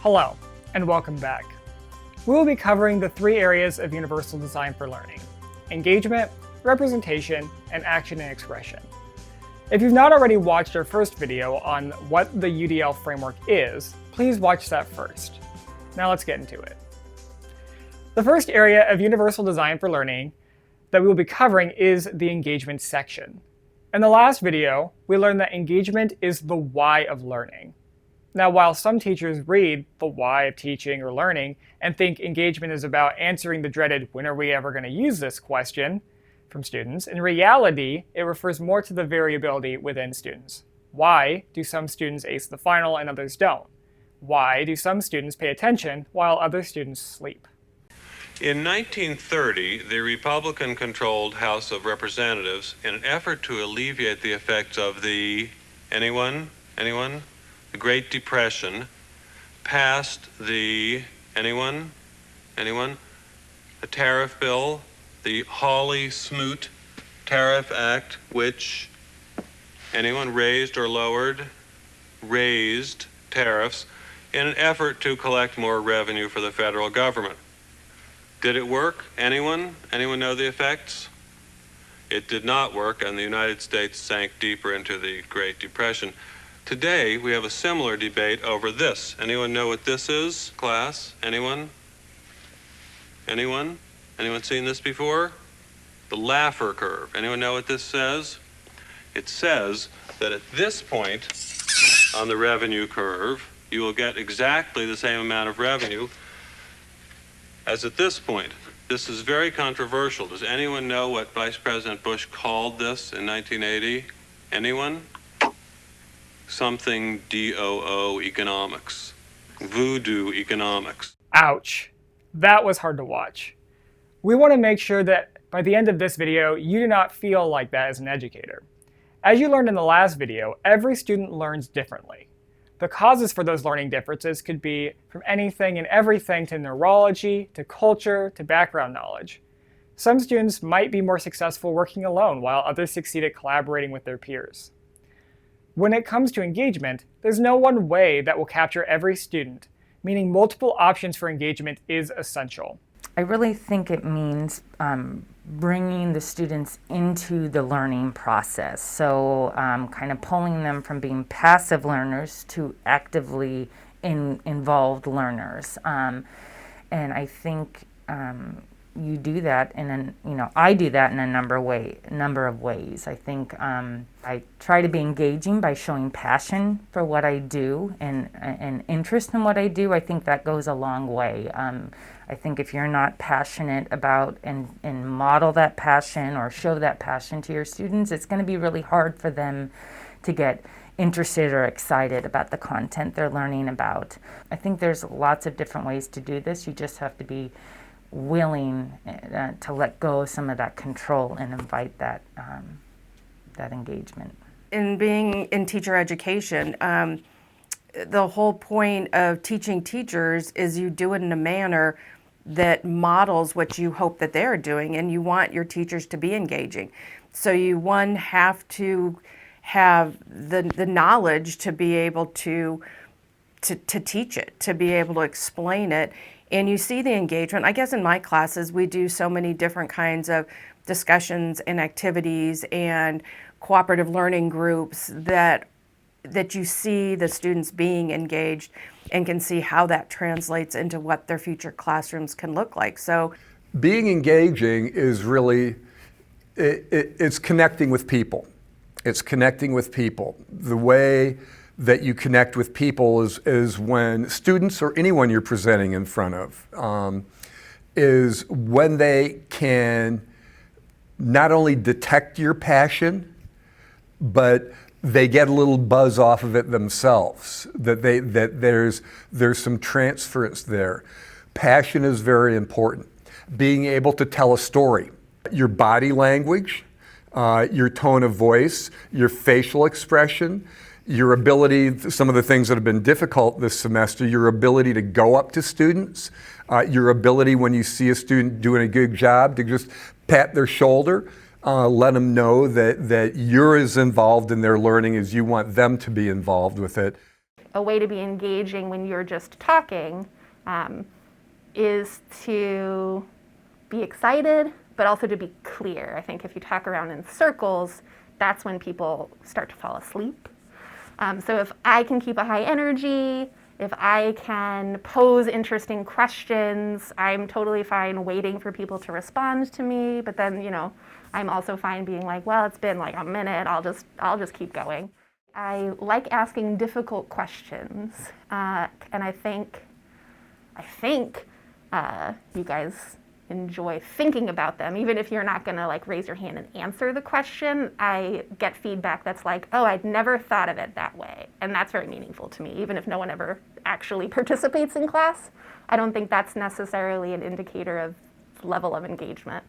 Hello, and welcome back. We will be covering the three areas of universal design for learning: engagement, representation, and action and expression. If you've not already watched our first video on what the UDL framework is, please watch that first. Now let's get into it. The first area of universal design for learning that we will be covering is the engagement section. In the last video, we learned that engagement is the why of learning. Now, while some teachers read the why of teaching or learning and think engagement is about answering the dreaded "when are we ever going to use this" question from students, in reality, it refers more to the variability within students. Why do some students ace the final and others don't? Why do some students pay attention while other students sleep? In 1930, the Republican-controlled House of Representatives, in an effort to alleviate the effects of the the Great Depression, passed the a tariff bill, the Hawley-Smoot Tariff Act, which raised or lowered raised tariffs in an effort to collect more revenue for the federal government. Did it work? Anyone know the effects? It did not work, and the United States sank deeper into the Great Depression. Today, we have a similar debate over this. Anyone know what this is, class? Anyone? Anyone seen this before? The Laffer curve. Anyone know what this says? It says that at this point on the revenue curve, you will get exactly the same amount of revenue as at this point. This is very controversial. Does anyone know what Vice President Bush called this in 1980? Anyone? Something DOO economics. Voodoo economics. Ouch. That was hard to watch. We want to make sure that by the end of this video, you do not feel like that as an educator. As you learned in the last video, every student learns differently. The causes for those learning differences could be from anything and everything to neurology, to culture, to background knowledge. Some students might be more successful working alone, while others succeed at collaborating with their peers. When it comes to engagement, there's no one way that will capture every student, meaning multiple options for engagement is essential. I really think it means bringing the students into the learning process. So kind of pulling them from being passive learners to actively involved learners. And I think you do that I do that in a number of ways. I think I try to be engaging by showing passion for what I do and interest in what I do. I think that goes a long way. I think if you're not passionate about and model that passion or show that passion to your students, it's going to be really hard for them to get interested or excited about the content they're learning about. I think there's lots of different ways to do this. You just have to be willing to let go of some of that control and invite that engagement. In being in teacher education, the whole point of teaching teachers is you do it in a manner that models what you hope that they're doing, and you want your teachers to be engaging. So you have to have the knowledge to be able to teach it, to be able to explain it. And you see the engagement. I guess in my classes, we do so many different kinds of discussions and activities and cooperative learning groups that you see the students being engaged and can see how that translates into what their future classrooms can look like. So being engaging is really, it's connecting with people. It's connecting with people. The way that you connect with people is when students or anyone you're presenting in front of is when they can not only detect your passion, but they get a little buzz off of it themselves, that there's some transference there. Passion is very important. Being able to tell a story. Your body language, your tone of voice, your facial expression, your ability, some of the things that have been difficult this semester, your ability to go up to students, your ability when you see a student doing a good job to just pat their shoulder, let them know that you're as involved in their learning as you want them to be involved with it. a way to be engaging when you're just talking is to be excited, but also to be clear. I think if you talk around in circles, that's when people start to fall asleep. So if I can keep a high energy, if I can pose interesting questions, I'm totally fine waiting for people to respond to me. But then, you know, I'm also fine being like, well, it's been like a minute. I'll just keep going. I like asking difficult questions, and I think you guys enjoy thinking about them, even if you're not gonna like raise your hand and answer the question. I get feedback that's like, oh, I'd never thought of it that way, and that's very meaningful to me, even if no one ever actually participates in class. I don't think that's necessarily an indicator of level of engagement.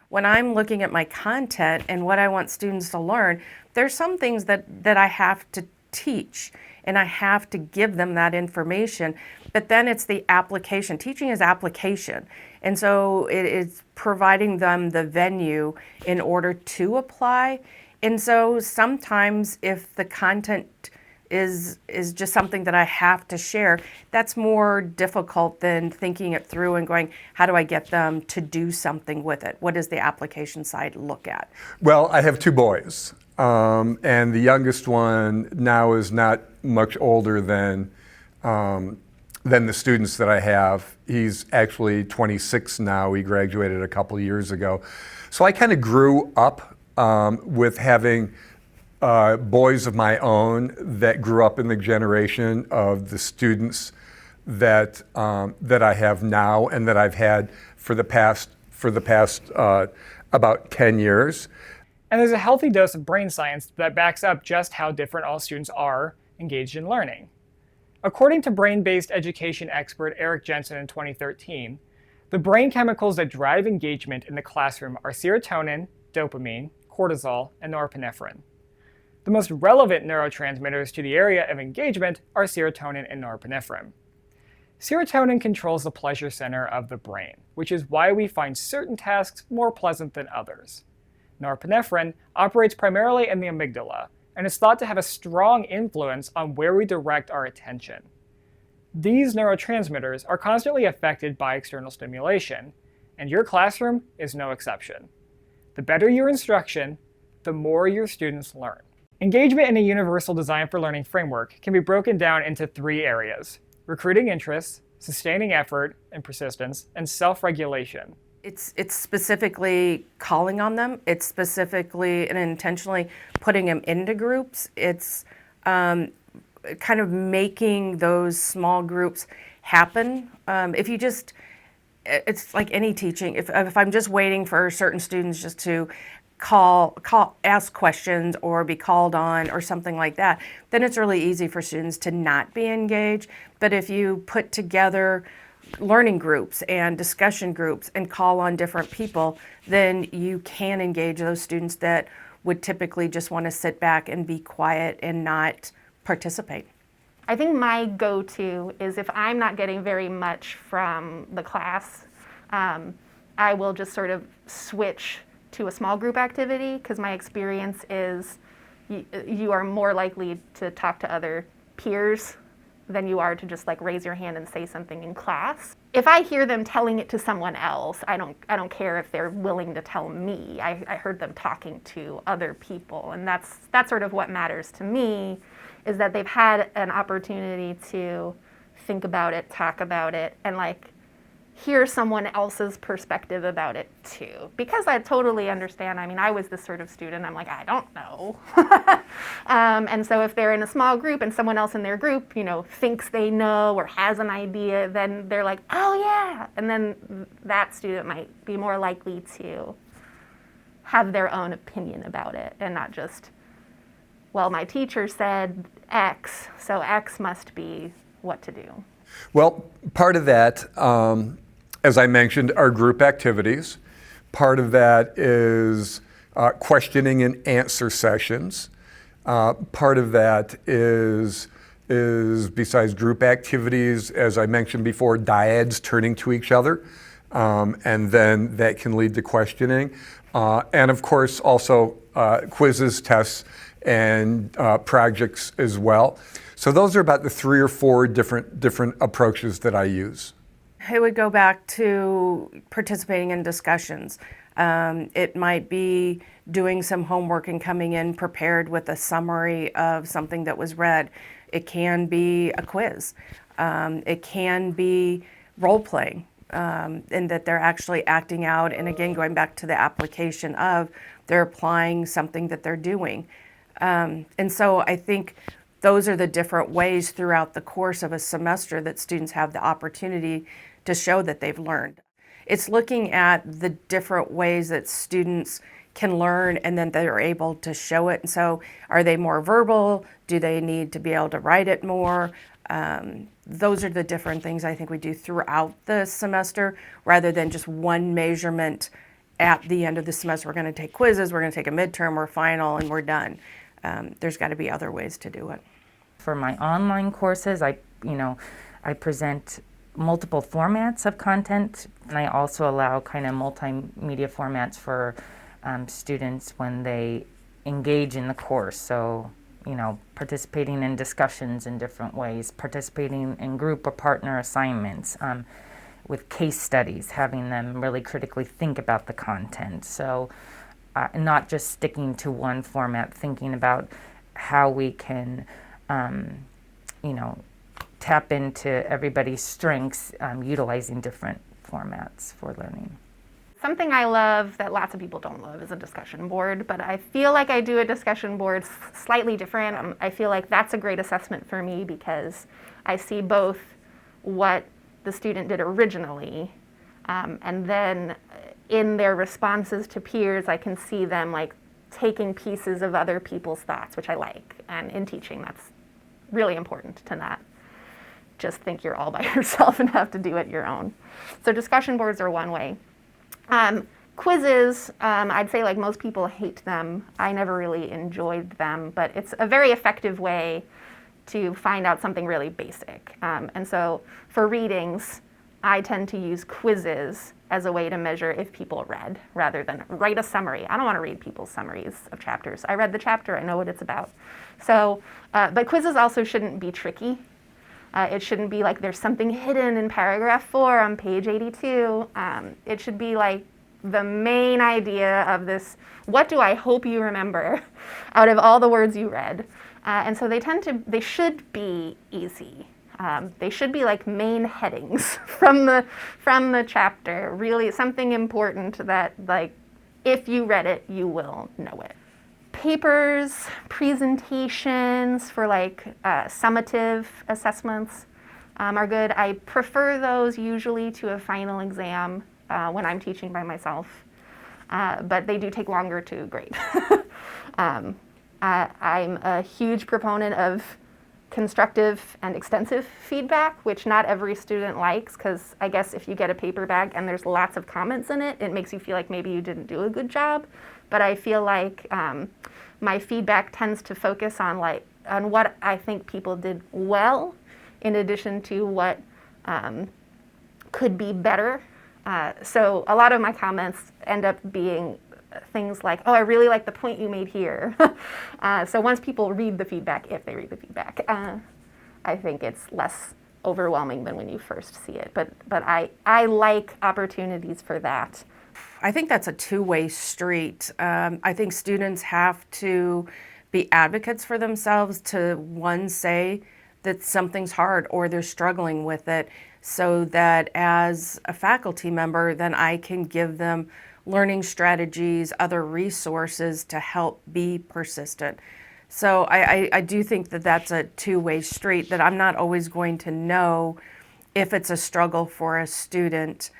When I'm looking at my content and what I want students to learn, there's some things that I have to teach and I have to give them that information, but then it's the application. Teaching is application. And so it is providing them the venue in order to apply. And so sometimes if the content is just something that I have to share, that's more difficult than thinking it through and going, how do I get them to do something with it? What does the application side look at? Well, I have two boys, and the youngest one now is not much older than the students that I have. He's actually 26 now. He graduated a couple years ago. So I kind of grew up with having boys of my own that grew up in the generation of the students that I have now and that I've had for the past about 10 years. And there's a healthy dose of brain science that backs up just how different all students are engaged in learning. According to brain-based education expert Eric Jensen in 2013, the brain chemicals that drive engagement in the classroom are serotonin, dopamine, cortisol, and norepinephrine. The most relevant neurotransmitters to the area of engagement are serotonin and norepinephrine. Serotonin controls the pleasure center of the brain, which is why we find certain tasks more pleasant than others. Norepinephrine operates primarily in the amygdala and is thought to have a strong influence on where we direct our attention. These neurotransmitters are constantly affected by external stimulation, and your classroom is no exception. The better your instruction, the more your students learn. Engagement in a universal design for learning framework can be broken down into three areas: recruiting interest, sustaining effort and persistence, and self-regulation. It's specifically calling on them. It's specifically and intentionally putting them into groups. It's kind of making those small groups happen. It's like any teaching. If I'm just waiting for certain students just to ask questions or be called on or something like that, then it's really easy for students to not be engaged. But if you put together learning groups and discussion groups and call on different people, then you can engage those students that would typically just want to sit back and be quiet and not participate. I think my go-to is if I'm not getting very much from the class, I will just sort of switch to a small group activity, because my experience is you are more likely to talk to other peers than you are to just like raise your hand and say something in class. If I hear them telling it to someone else, I don't care if they're willing to tell me. I heard them talking to other people, and that's sort of what matters to me, is that they've had an opportunity to think about it, talk about it, and like hear someone else's perspective about it too. Because I totally understand. I mean, I was this sort of student. I'm like, I don't know. And so if they're in a small group and someone else in their group, you know, thinks they know or has an idea, then they're like, oh yeah. And then that student might be more likely to have their own opinion about it and not just, well, my teacher said X, so X must be what to do. Well, part of that, as I mentioned, are group activities. Part of that is questioning and answer sessions. Part of that is besides group activities, as I mentioned before, dyads turning to each other, and then that can lead to questioning. And of course, also quizzes, tests, and projects as well. So those are about the 3 or 4 different approaches that I use. It would go back to participating in discussions. It might be doing some homework and coming in prepared with a summary of something that was read. It can be a quiz. It can be role playing, and that they're actually acting out. And again, going back to the application of they're applying something that they're doing. And so I think those are the different ways throughout the course of a semester that students have the opportunity to show that they've learned. It's looking at the different ways that students can learn and then they're able to show it. And so are they more verbal? Do they need to be able to write it more? Those are the different things I think we do throughout the semester rather than just one measurement at the end of the semester. We're going to take quizzes, we're going to take a midterm or final, and we're done. There's got to be other ways to do it. For my online courses, I present multiple formats of content, and I also allow kind of multimedia formats for students when they engage in the course. So, participating in discussions in different ways, participating in group or partner assignments, with case studies, having them really critically think about the content. So, not just sticking to one format, thinking about how we can, tap into everybody's strengths, utilizing different formats for learning. Something I love that lots of people don't love is a discussion board, but I feel like I do a discussion board slightly different. I feel like that's a great assessment for me because I see both what the student did originally, and then in their responses to peers, I can see them like taking pieces of other people's thoughts, which I like. And in teaching, that's really important to not just think you're all by yourself and have to do it your own. So discussion boards are one way. Quizzes, I'd say like most people hate them. I never really enjoyed them, but it's a very effective way to find out something really basic. And so for readings, I tend to use quizzes as a way to measure if people read rather than write a summary. I don't want to read people's summaries of chapters. I read the chapter, I know what it's about. So, but quizzes also shouldn't be tricky. It shouldn't be like there's something hidden in paragraph 4 on page 82. It should be like the main idea of this, what do I hope you remember out of all the words you read? And so they should be easy. They should be like main headings from the chapter, really something important that like if you read it, you will know it. Papers, presentations for like summative assessments are good. I prefer those usually to a final exam when I'm teaching by myself, but they do take longer to grade. I'm a huge proponent of constructive and extensive feedback, which not every student likes, because I guess if you get a paper bag and there's lots of comments in it, it makes you feel like maybe you didn't do a good job. But I feel like my feedback tends to focus on what I think people did well, in addition to what could be better. So a lot of my comments end up being things like, oh, I really like the point you made here. So once people read the feedback, if they read the feedback, I think it's less overwhelming than when you first see it. But I like opportunities for that. I think that's a two-way street. I think students have to be advocates for themselves to, one, say that something's hard or they're struggling with it, so that as a faculty member, then I can give them learning strategies, other resources to help be persistent. So I do think that that's a two-way street, that I'm not always going to know if it's a struggle for a student.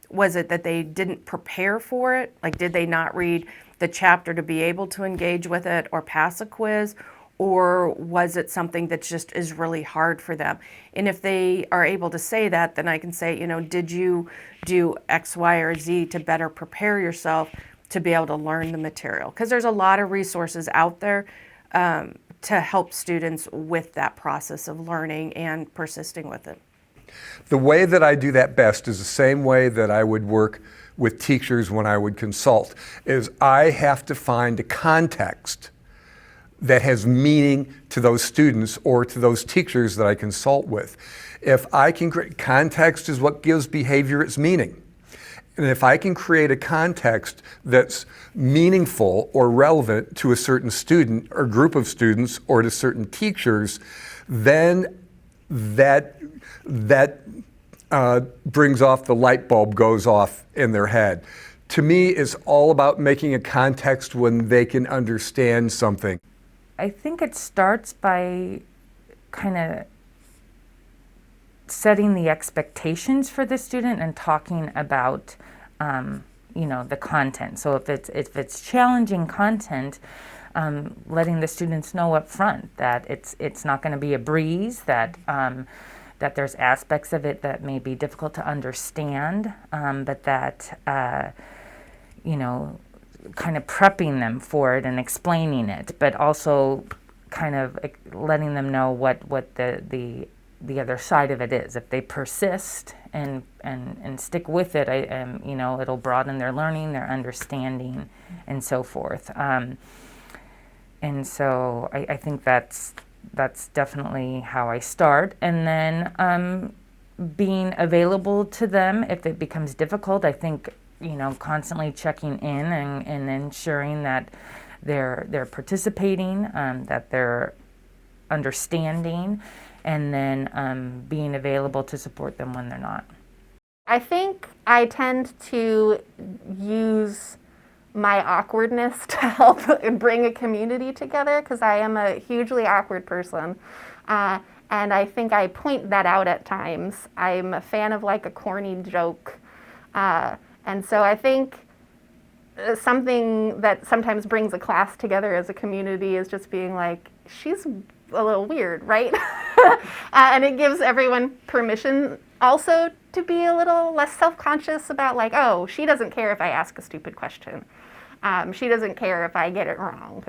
Was it that they didn't prepare for it? Like, did they not read the chapter to be able to engage with it or pass a quiz? Or was it something that just is really hard for them? And if they are able to say that, then I can say, did you do X, Y, or Z to better prepare yourself to be able to learn the material? Because there's a lot of resources out there to help students with that process of learning and persisting with it. The way that I do that best is the same way that I would work with teachers when I would consult, is I have to find a context that has meaning to those students or to those teachers that I consult with. If I can create context is what gives behavior its meaning. And if I can create a context that's meaningful or relevant to a certain student or group of students or to certain teachers, then that brings off, the light bulb goes off in their head. To me, it's all about making a context when they can understand something. I think it starts by kind of setting the expectations for the student and talking about, the content. So if it's challenging content, letting the students know up front that it's not going to be a breeze, that there's aspects of it that may be difficult to understand, but that kind of prepping them for it and explaining it, but also kind of letting them know what the other side of it is. If they persist and stick with it, it'll broaden their learning, their understanding, and so forth. And so I think that's definitely how I start. And then being available to them if it becomes difficult. I think constantly checking in and ensuring that they're participating, that they're understanding, and then being available to support them when they're not. I think I tend to use my awkwardness to help bring a community together, because I am a hugely awkward person. And I think I point that out at times. I'm a fan of like a corny joke. And so I think something that sometimes brings a class together as a community is just being like, she's a little weird, right? And it gives everyone permission also to be a little less self-conscious about like, oh, she doesn't care if I ask a stupid question. She doesn't care if I get it wrong.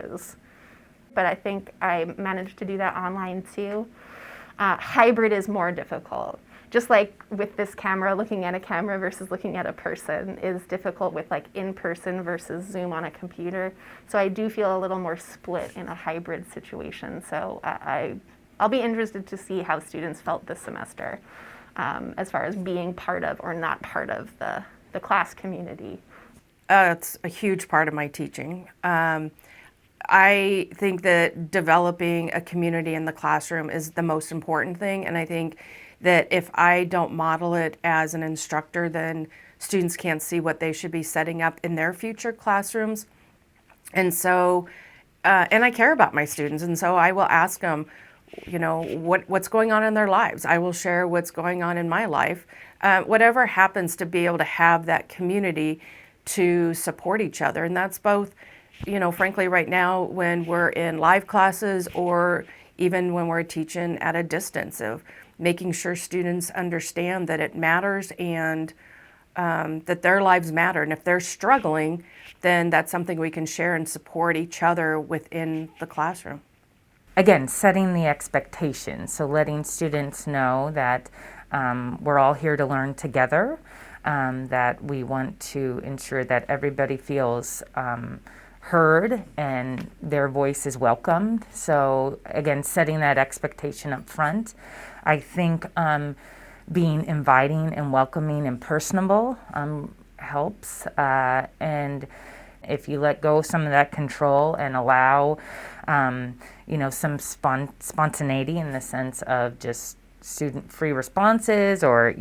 But I think I managed to do that online too. Hybrid is more difficult. Just like with this camera, looking at a camera versus looking at a person is difficult with like in person versus Zoom on a computer. So I do feel a little more split in a hybrid situation. So I'll be interested to see how students felt this semester as far as being part of or not part of the class community. It's a huge part of my teaching. I think that developing a community in the classroom is the most important thing, and I think that if I don't model it as an instructor, then students can't see what they should be setting up in their future classrooms. And so, and I care about my students, and so I will ask them, what's going on in their lives. I will share what's going on in my life. Whatever happens, to be able to have that community to support each other. And that's both, frankly, right now when we're in live classes or even when we're teaching at a distance, of making sure students understand that it matters and that their lives matter. And if they're struggling, then that's something we can share and support each other within the classroom. Again, setting the expectations, so letting students know that we're all here to learn together, that we want to ensure that everybody feels heard and their voice is welcomed. So again, setting that expectation up front. I think being inviting and welcoming and personable helps. And if you let go of some of that control and allow some spontaneity in the sense of just student-free responses, or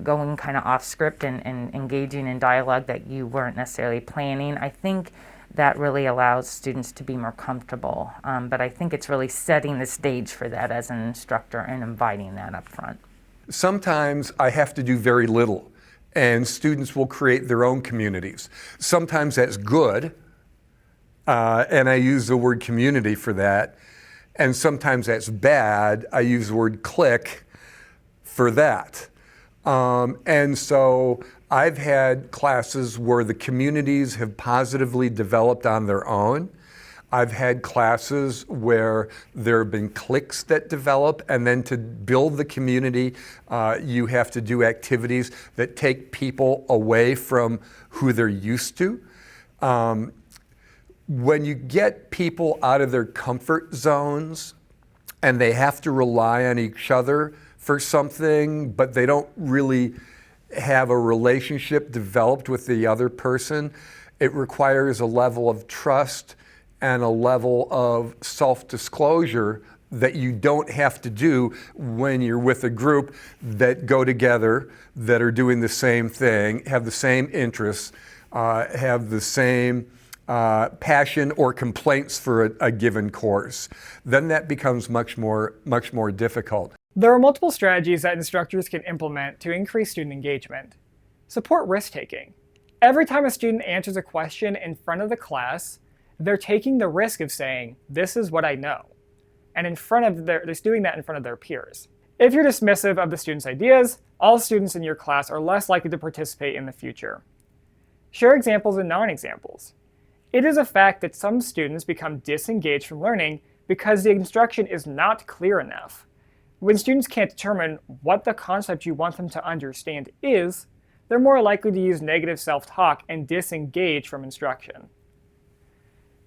going kind of off script and engaging in dialogue that you weren't necessarily planning, I think that really allows students to be more comfortable. But I think it's really setting the stage for that as an instructor and inviting that up front. Sometimes I have to do very little, and students will create their own communities. Sometimes that's good, and I use the word community for that. And sometimes that's bad. I use the word clique for that. And so I've had classes where the communities have positively developed on their own. I've had classes where there have been cliques that develop, and then to build the community, you have to do activities that take people away from who they're used to. When you get people out of their comfort zones and they have to rely on each other for something, but they don't really have a relationship developed with the other person, it requires a level of trust and a level of self-disclosure that you don't have to do when you're with a group that go together, that are doing the same thing, have the same interests, have the same passion or complaints for a given course. Then that becomes much more difficult. There are multiple strategies that instructors can implement to increase student engagement. Support risk-taking. Every time a student answers a question in front of the class, they're taking the risk of saying, "This is what I know," and they're doing that in front of their peers. If you're dismissive of the student's ideas, all students in your class are less likely to participate in the future. Share examples and non-examples. It is a fact that some students become disengaged from learning because the instruction is not clear enough. When students can't determine what the concept you want them to understand is, they're more likely to use negative self-talk and disengage from instruction.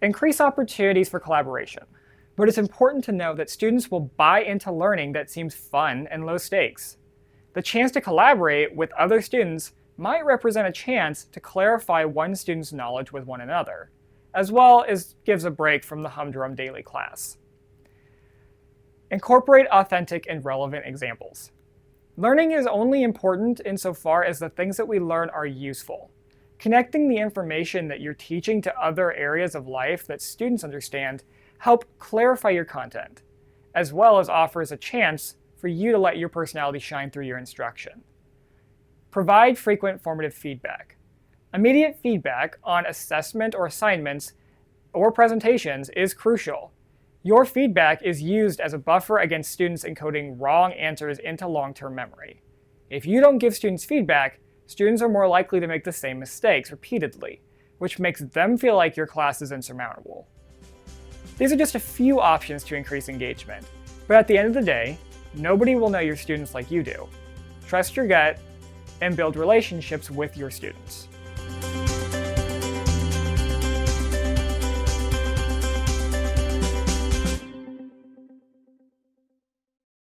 Increase opportunities for collaboration. But it's important to know that students will buy into learning that seems fun and low stakes. The chance to collaborate with other students might represent a chance to clarify one student's knowledge with one another, as well as gives a break from the humdrum daily class. Incorporate authentic and relevant examples. Learning is only important insofar as the things that we learn are useful. Connecting the information that you're teaching to other areas of life that students understand help clarify your content, as well as offers a chance for you to let your personality shine through your instruction. Provide frequent formative feedback. Immediate feedback on assessment or assignments or presentations is crucial. Your feedback is used as a buffer against students encoding wrong answers into long-term memory. If you don't give students feedback, students are more likely to make the same mistakes repeatedly, which makes them feel like your class is insurmountable. These are just a few options to increase engagement, but at the end of the day, nobody will know your students like you do. Trust your gut and build relationships with your students.